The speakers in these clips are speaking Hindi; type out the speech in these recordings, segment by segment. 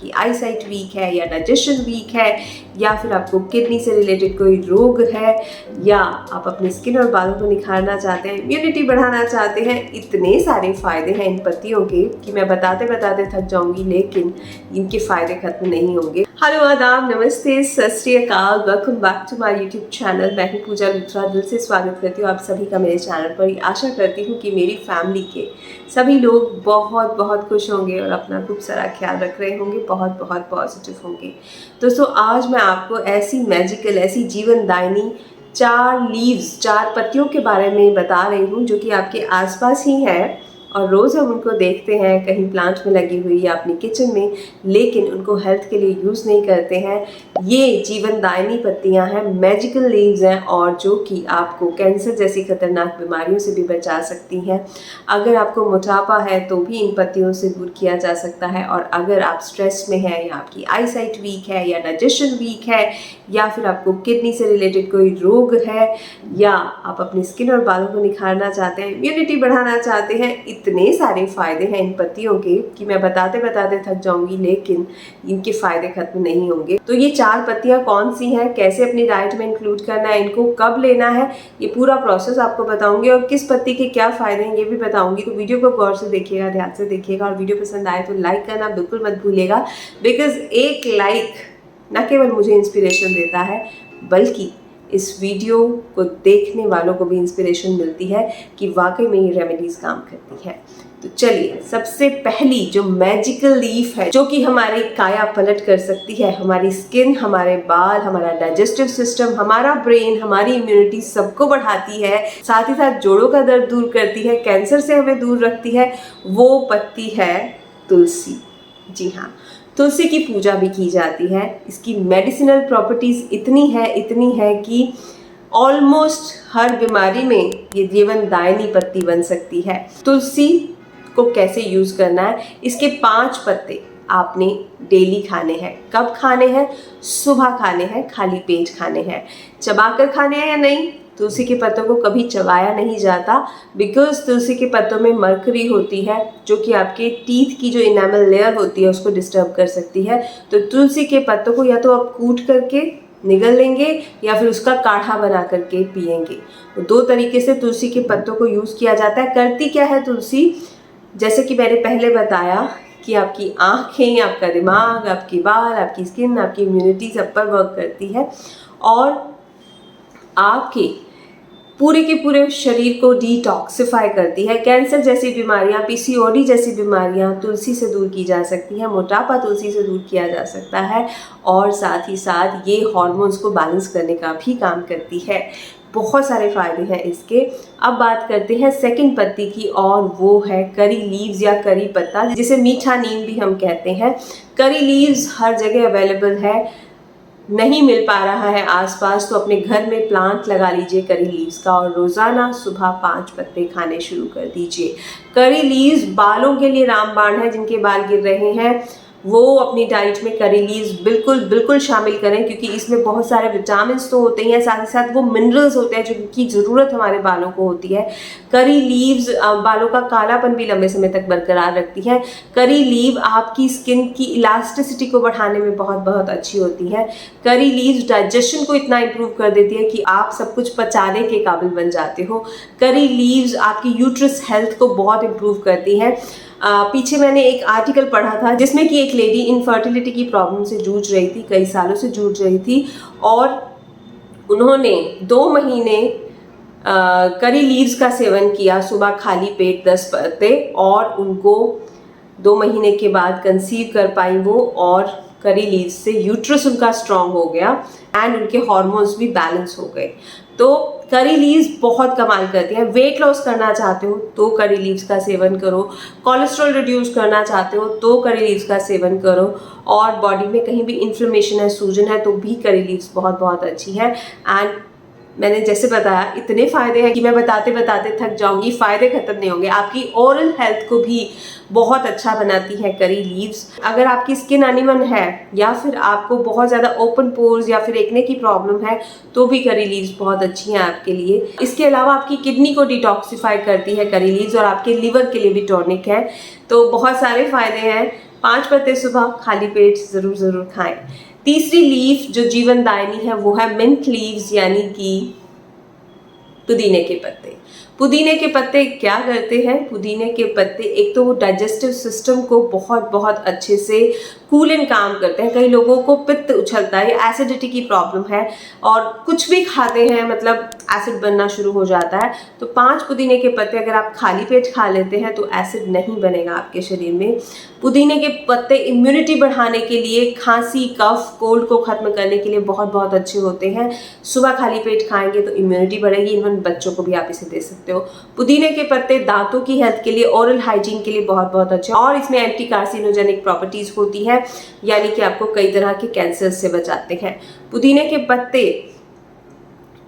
आपकी आई साइट वीक है या डाइजेशन वीक है या फिर आपको किडनी से रिलेटेड कोई रोग है या आप अपनी स्किन और बालों को निखारना चाहते हैं, इम्यूनिटी बढ़ाना चाहते हैं, इतने सारे फ़ायदे हैं इन पत्तियों के कि मैं बताते बताते थक जाऊंगी, लेकिन इनके फ़ायदे खत्म नहीं होंगे। हेलो, आदाब, नमस्ते, सत श्री अकाल, welcome back to my YouTube channel. मैं हूं पूजा लुथरा। दिल से स्वागत करती हूँ आप सभी का मेरे चैनल पर। आशा करती हूँ कि मेरी फैमिली के सभी लोग बहुत बहुत खुश होंगे और अपना खूब सारा ख्याल रख रहे होंगे, बहुत बहुत पॉजिटिव होंगे। दोस्तों, आज मैं आपको ऐसी मैजिकल, ऐसी जीवनदायिनी 4 पत्तियों के बारे में बता रही हूँ जो कि आपके आसपास ही है और रोज़ हम उनको देखते हैं कहीं प्लांट में लगी हुई या अपनी किचन में, लेकिन उनको हेल्थ के लिए यूज़ नहीं करते हैं। ये जीवनदायिनी पत्तियां हैं, मैजिकल लीव्स हैं और जो कि आपको कैंसर जैसी खतरनाक बीमारियों से भी बचा सकती हैं। अगर आपको मोटापा है तो भी इन पत्तियों से दूर किया जा सकता है, और अगर आप स्ट्रेस में हैं या आपकी आई साइट वीक है या डाइजेशन वीक है या फिर आपको किडनी से रिलेटेड कोई रोग है या आप अपनी स्किन और बालों को निखारना चाहते हैं, इम्यूनिटी बढ़ाना चाहते हैं, इतने सारे फ़ायदे हैं इन पत्तियों के कि मैं बताते बताते थक जाऊंगी, लेकिन इनके फ़ायदे खत्म नहीं होंगे। तो ये 4 पत्तियां कौन सी हैं, कैसे अपनी डाइट में इंक्लूड करना है, इनको कब लेना है, ये पूरा प्रोसेस आपको बताऊंगी और किस पत्ती के क्या फ़ायदे हैं ये भी बताऊंगी। तो वीडियो को गौर से देखिएगा, ध्यान से देखिएगा, और वीडियो पसंद आए तो लाइक करना बिल्कुल मत भूलिएगा, बिकॉज एक लाइक न केवल मुझे इंस्पिरेशन देता है बल्कि इस वीडियो को देखने वालों को भी इंस्पिरेशन मिलती है कि वाकई में ये रेमेडीज काम करती है। तो चलिए, सबसे पहली जो मैजिकल लीफ है जो कि हमारी काया पलट कर सकती है, हमारी स्किन, हमारे बाल, हमारा डाइजेस्टिव सिस्टम, हमारा ब्रेन, हमारी इम्यूनिटी सबको बढ़ाती है, साथ ही साथ जोड़ों का दर्द दूर करती है, कैंसर से हमें दूर रखती है, वो पत्ती है तुलसी। जी हाँ, तुलसी की पूजा भी की जाती है। इसकी मेडिसिनल प्रॉपर्टीज़ इतनी है कि ऑलमोस्ट हर बीमारी में ये जीवनदायिनी पत्ती बन सकती है। तुलसी को कैसे यूज़ करना है, इसके 5 पत्ते आपने डेली खाने हैं। कब खाने हैं? सुबह खाने हैं, खाली पेट खाने हैं। चबाकर खाने हैं या नहीं? तुलसी के पत्तों को कभी चबाया नहीं जाता, बिकॉज तुलसी के पत्तों में मरकरी होती है जो कि आपके टीथ की जो इनामल लेयर होती है उसको डिस्टर्ब कर सकती है। तो तुलसी के पत्तों को या तो आप कूट करके निगल लेंगे या फिर उसका काढ़ा बना करके पिएंगे। तो 2 तरीके से तुलसी के पत्तों को यूज़ किया जाता है। करती क्या है तुलसी, जैसे कि मैंने पहले बताया कि आपकी आँखें, आपका दिमाग, आपके बाल, आपकी स्किन, आपकी इम्यूनिटी सब पर वर्क करती है और आपके पूरे के पूरे शरीर को डिटॉक्सिफाई करती है। कैंसर जैसी बीमारियां, पीसीओडी जैसी बीमारियां तुलसी से दूर की जा सकती हैं, मोटापा तुलसी से दूर किया जा सकता है और साथ ही साथ ये हार्मोन्स को बैलेंस करने का भी काम करती है। बहुत सारे फ़ायदे हैं इसके। अब बात करते हैं सेकंड पत्ती की, और वो है करी लीव्स या करी पत्ता, जिसे मीठा नीम भी हम कहते हैं। करी लीव्स हर जगह अवेलेबल है, नहीं मिल पा रहा है आसपास तो अपने घर में प्लांट लगा लीजिए करी लीव्स का और रोज़ाना सुबह 5 पत्ते खाने शुरू कर दीजिए। करी लीव्स बालों के लिए रामबाण है। जिनके बाल गिर रहे हैं वो अपनी डाइट में करी लीव्स बिल्कुल शामिल करें, क्योंकि इसमें बहुत सारे विटामिन्स तो होते हैं, साथ ही साथ वो मिनरल्स होते हैं जिनकी ज़रूरत हमारे बालों को होती है। करी लीव्स बालों का कालापन भी लंबे समय तक बरकरार रखती है। करी लीव आपकी स्किन की इलास्टिसिटी को बढ़ाने में बहुत अच्छी होती है। करी लीव्स डाइजेशन को इतना इम्प्रूव कर देती है कि आप सब कुछ पचाने के काबिल बन जाते हो। करी लीव्स आपकी यूट्रस हेल्थ को बहुत इम्प्रूव करती हैं। पीछे मैंने एक आर्टिकल पढ़ा था जिसमें कि एक लेडी इनफर्टिलिटी की प्रॉब्लम से जूझ रही थी, कई सालों से जूझ रही थी, और उन्होंने 2 महीने करी लीव्स का सेवन किया, सुबह खाली पेट 10 पत्ते, और उनको 2 महीने के बाद कंसीव कर पाई वो, और करी लीव्स से यूट्रस उनका स्ट्रांग हो गया एंड उनके हार्मोन्स भी बैलेंस हो गए। तो करी लीव्स बहुत कमाल करती हैं। वेट लॉस करना चाहते हो तो करी लीव्स का सेवन करो, कोलेस्ट्रॉल रिड्यूस करना चाहते हो तो करी लीव्स का सेवन करो, और बॉडी में कहीं भी इन्फ्लेमेशन है, सूजन है तो भी करी लीव्स बहुत अच्छी है। एंड मैंने जैसे बताया इतने फ़ायदे हैं कि मैं बताते बताते थक जाऊंगी, फ़ायदे ख़त्म नहीं होंगे। आपकी ओरल हेल्थ को भी बहुत अच्छा बनाती है करी लीव्स। अगर आपकी स्किन अनइवन है या फिर आपको बहुत ज़्यादा ओपन पोर्स या फिर एक्ने की प्रॉब्लम है तो भी करी लीव्स बहुत अच्छी हैं आपके लिए। इसके अलावा आपकी किडनी को डिटॉक्सिफाई करती है करी लीव्स, और आपके लिवर के लिए भी टॉनिक है। तो बहुत सारे फ़ायदे हैं। 5 पत्ते सुबह खाली पेट ज़रूर खाएं। तीसरी लीफ जो जीवनदायिनी है वो है मिंट लीव्स, यानी कि पुदीने के पत्ते। पुदीने के पत्ते क्या करते हैं? पुदीने के पत्ते एक तो वो डाइजेस्टिव सिस्टम को बहुत अच्छे से कूल एंड काम करते हैं। कई लोगों को पित्त उछलता है, एसिडिटी की प्रॉब्लम है और कुछ भी खाते हैं मतलब एसिड बनना शुरू हो जाता है। तो 5 पुदीने के पत्ते अगर आप खाली पेट खा लेते हैं तो एसिड नहीं बनेगा आपके शरीर में। पुदीने के पत्ते इम्यूनिटी बढ़ाने के लिए, खांसी कफ कोल्ड को खत्म करने के लिए बहुत अच्छे होते हैं। सुबह खाली पेट खाएंगे तो इम्यूनिटी बढ़ेगी। इवन बच्चों को भी आप इसे दे सकते हो। पुदीने के पत्ते दांतों की हेल्थ के लिए, ओरल हाइजीन के लिए बहुत अच्छे और इसमें एंटी कार्सिनोजेनिक प्रॉपर्टीज होती है, यानी कि आपको कई तरह के कैंसर से बचाते हैं। पुदीने के पत्ते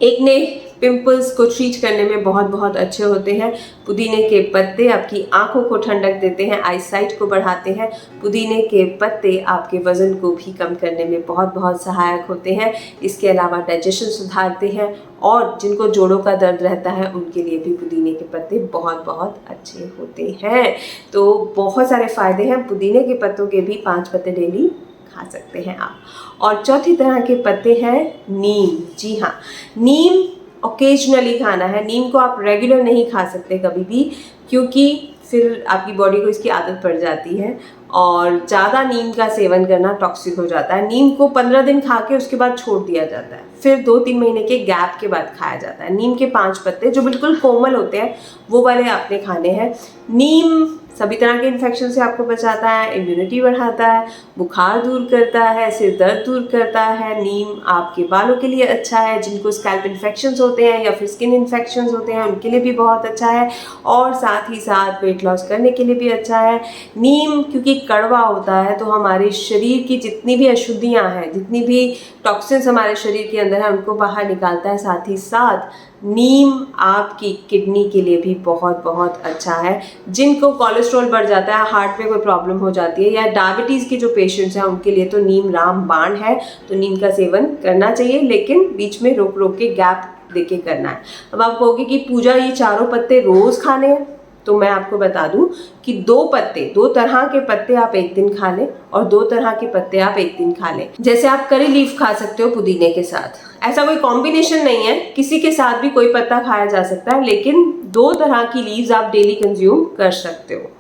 एक्ने पिंपल्स को ट्रीट करने में बहुत अच्छे होते हैं। पुदीने के पत्ते आपकी आंखों को ठंडक देते हैं, आईसाइट को बढ़ाते हैं। पुदीने के पत्ते आपके वजन को भी कम करने में बहुत सहायक होते हैं। इसके अलावा डाइजेशन सुधारते हैं और जिनको जोड़ों का दर्द रहता है उनके लिए भी पुदीने के पत्ते बहुत अच्छे होते हैं। तो बहुत सारे फायदे हैं। पुदीने के पत्तों के भी 5 पत्ते डेली खा सकते हैं आप। और चौथी तरह के पत्ते हैं नीम। जी हाँ, नीम ओकेजनली खाना है। नीम को आप रेगुलर नहीं खा सकते कभी भी, क्योंकि फिर आपकी बॉडी को इसकी आदत पड़ जाती है और ज़्यादा नीम का सेवन करना टॉक्सिक हो जाता है। नीम को 15 दिन खा के उसके बाद छोड़ दिया जाता है, फिर 2-3 महीने के गैप के बाद खाया जाता है। नीम के 5 पत्ते जो बिल्कुल कोमल होते हैं वो वाले आपने खाने हैं। नीम सभी तरह के इन्फेक्शन से आपको बचाता है, इम्यूनिटी बढ़ाता है, बुखार दूर करता है, सिर दर्द दूर करता है। नीम आपके बालों के लिए अच्छा है। जिनको स्कैल्प इन्फेक्शंस होते हैं या फिर स्किन इन्फेक्शंस होते हैं उनके लिए भी बहुत अच्छा है और साथ ही साथ वेट लॉस करने के लिए भी अच्छा है। नीम क्योंकि कड़वा होता है तो हमारे शरीर की जितनी भी अशुद्धियाँ हैं, जितनी भी टॉक्सिन्स हमारे शरीर के अंदर है उनको बाहर निकालता है। साथ ही साथ नीम आपकी किडनी के लिए भी बहुत अच्छा है। जिनको कोलेस्ट्रॉल बढ़ जाता है, हार्ट में कोई प्रॉब्लम हो जाती है या डायबिटीज़ के जो पेशेंट्स हैं उनके लिए तो नीम रामबाण है। तो नीम का सेवन करना चाहिए, लेकिन बीच में रोक के गैप देके करना है। अब आप कहोगे कि पूजा ये चारों पत्ते रोज़ खाने हैं, तो मैं आपको बता दूं कि 2 तरह के पत्ते आप एक दिन खा लें और 2 तरह के पत्ते आप एक दिन खा लें। जैसे आप करी लीफ खा सकते हो पुदीने के साथ, ऐसा कोई कॉम्बिनेशन नहीं है, किसी के साथ भी कोई पत्ता खाया जा सकता है, लेकिन 2 तरह की लीव्स आप डेली कंज्यूम कर सकते हो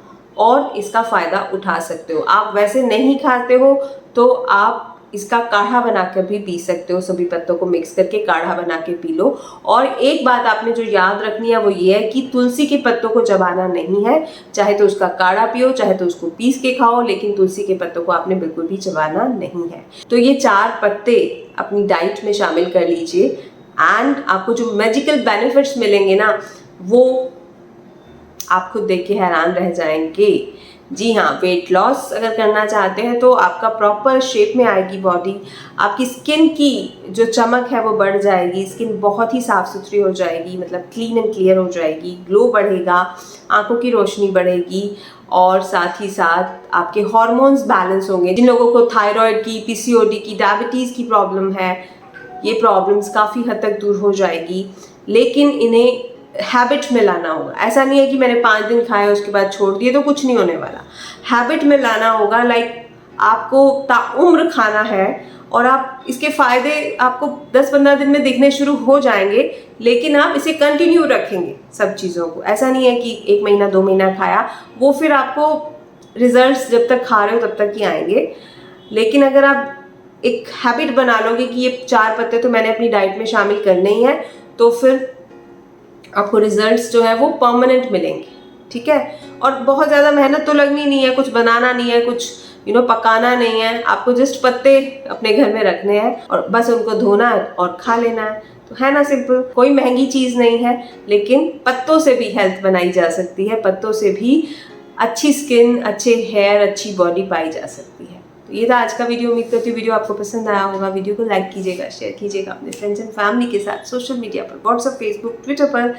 और इसका फ़ायदा उठा सकते हो। आप वैसे नहीं खाते हो तो आप इसका काढ़ा बनाकर भी पी सकते हो। सभी पत्तों को मिक्स करके काढ़ा बना के पी लो। और एक बात आपने जो याद रखनी है वो ये है कि तुलसी के पत्तों को चबाना नहीं है। चाहे तो उसका काढ़ा पियो, चाहे तो उसको पीस के खाओ, लेकिन तुलसी के पत्तों को आपने बिल्कुल भी चबाना नहीं है। तो ये 4 पत्ते अपनी डाइट में शामिल कर लीजिए एंड आपको जो मैजिकल बेनिफिट्स मिलेंगे ना वो आप खुद देख के हैरान रह जाएंगे। जी हाँ, वेट लॉस अगर करना चाहते हैं तो आपका प्रॉपर शेप में आएगी बॉडी, आपकी स्किन की जो चमक है वो बढ़ जाएगी, स्किन बहुत ही साफ़ सुथरी हो जाएगी, मतलब क्लीन एंड क्लियर हो जाएगी, ग्लो बढ़ेगा, आंखों की रोशनी बढ़ेगी और साथ ही साथ आपके हार्मोन्स बैलेंस होंगे। जिन लोगों को थायराइड की, पीसीओडी की, डायबिटीज़ की प्रॉब्लम है, ये प्रॉब्लम्स काफ़ी हद तक दूर हो जाएगी, लेकिन इन्हें हैबिट में लाना होगा। ऐसा नहीं है कि मैंने 5 दिन खाया उसके बाद छोड़ दिए तो कुछ नहीं होने वाला। हैबिट में लाना होगा, लाइक आपको ताउम्र खाना है और आप इसके फ़ायदे आपको 10-15 दिन में दिखने शुरू हो जाएंगे, लेकिन आप इसे कंटिन्यू रखेंगे सब चीज़ों को। ऐसा नहीं है कि 1 महीना 2 महीना खाया, वो फिर आपको रिजल्ट्स जब तक खा रहे हो तब तक ही आएंगे। लेकिन अगर आप एक हैबिट बना लोगे कि ये 4 पत्ते तो मैंने अपनी डाइट में शामिल करने ही है, तो फिर आपको रिजल्ट्स जो है वो परमानेंट मिलेंगे। ठीक है, और बहुत ज़्यादा मेहनत तो लगनी नहीं है, कुछ बनाना नहीं है, कुछ पकाना नहीं है, आपको जस्ट पत्ते अपने घर में रखने हैं और बस उनको धोना है और खा लेना है। तो है ना सिंपल, कोई महंगी चीज़ नहीं है, लेकिन पत्तों से भी हेल्थ बनाई जा सकती है, पत्तों से भी अच्छी स्किन, अच्छे हेयर, अच्छी बॉडी पाई जा सकती है। तो ये था आज का वीडियो। उम्मीद करती हूँ वीडियो आपको पसंद आया होगा। वीडियो को लाइक कीजिएगा, शेयर कीजिएगा अपने फ्रेंड्स एंड फैमिली के साथ, सोशल मीडिया पर, व्हाट्सएप, फेसबुक, ट्विटर पर,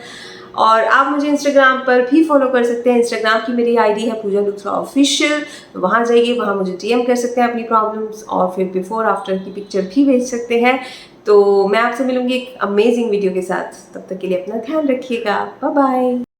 और आप मुझे इंस्टाग्राम पर भी फॉलो कर सकते हैं। इंस्टाग्राम की मेरी आईडी है पूजा लुथरा ऑफिशियल। वहाँ जाइए, वहाँ मुझे डीएम कर सकते हैं अपनी प्रॉब्लम्स और फिर बिफोर आफ्टर की पिक्चर भी भेज सकते हैं। तो मैं आपसे मिलूंगी एक अमेजिंग वीडियो के साथ। तब तक के लिए अपना ध्यान रखिएगा। Bye bye.